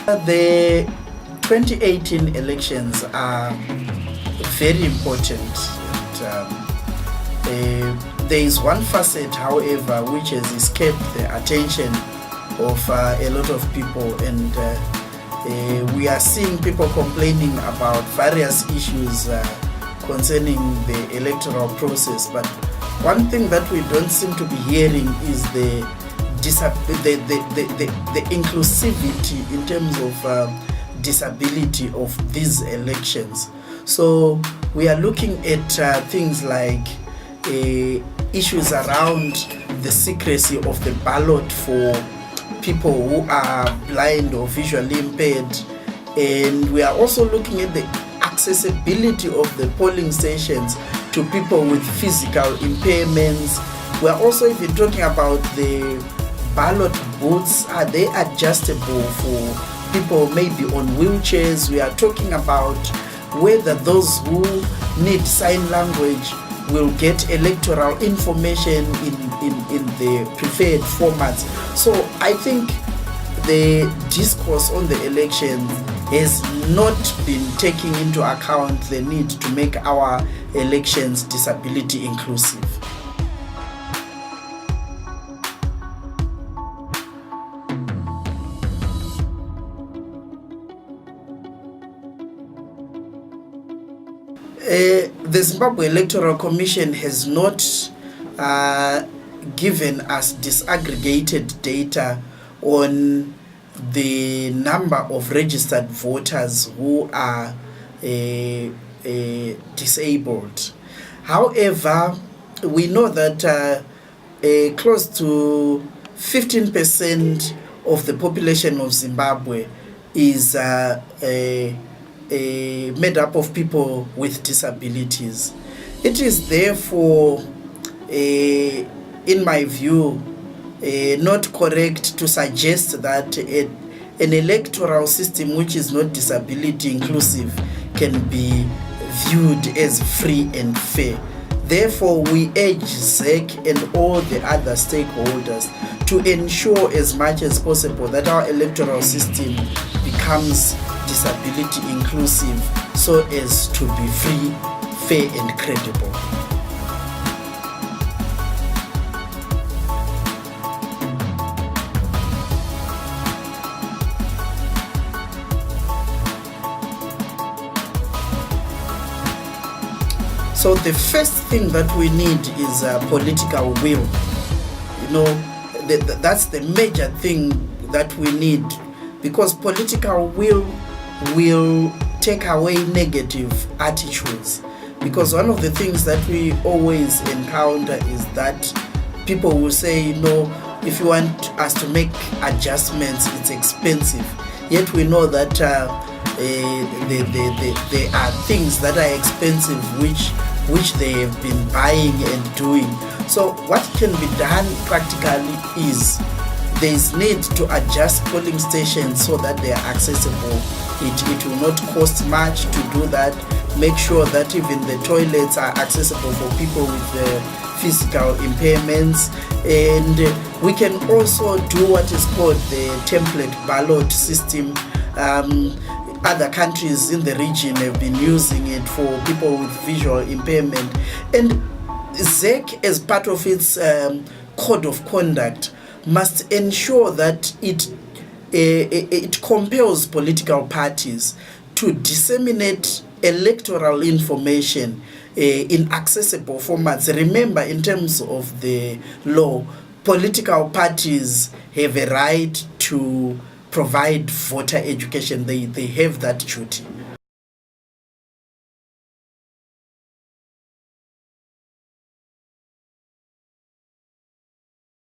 The 2018 elections are very important. There is one facet, however, which has escaped the attention of a lot of people, and we are seeing people complaining about various issues concerning the electoral process. But one thing that we don't seem to be hearing is the inclusivity in terms of disability of these elections. So we are looking at things like issues around the secrecy of the ballot for people who are blind or visually impaired, and we are also looking at the accessibility of the polling stations to people with physical impairments. We are also even talking about the ballot booths. Are they adjustable for people maybe on wheelchairs? We are talking about whether those who need sign language will get electoral information in the preferred formats. So I think the discourse on the election has not been taking into account the need to make our elections disability inclusive. The Zimbabwe Electoral Commission has not given us disaggregated data on the number of registered voters who are disabled. However, we know that close to 15% of the population of Zimbabwe is made up of people with disabilities. It is therefore, in my view, not correct to suggest that an electoral system which is not disability inclusive can be viewed as free and fair. Therefore, we urge ZEC and all the other stakeholders to ensure as much as possible that our electoral system becomes disability inclusive so as to be free, fair and credible. So the first thing that we need is political will. You know, that's the major thing that we need, because political will take away negative attitudes. Because one of the things that we always encounter is that people will say, if you want us to make adjustments, it's expensive. Yet we know that there are things that are expensive which they have been buying and doing. So what can be done practically is there is need to adjust polling stations so that they are accessible. It will not cost much to do that. Make sure that even the toilets are accessible for people with physical impairments. And we can also do what is called the template ballot system. Other countries in the region have been using it for people with visual impairment. And ZEC, as part of its code of conduct, must ensure that it compels political parties to disseminate electoral information in accessible formats. Remember, in terms of the law, political parties have a right to provide voter education. They have that duty.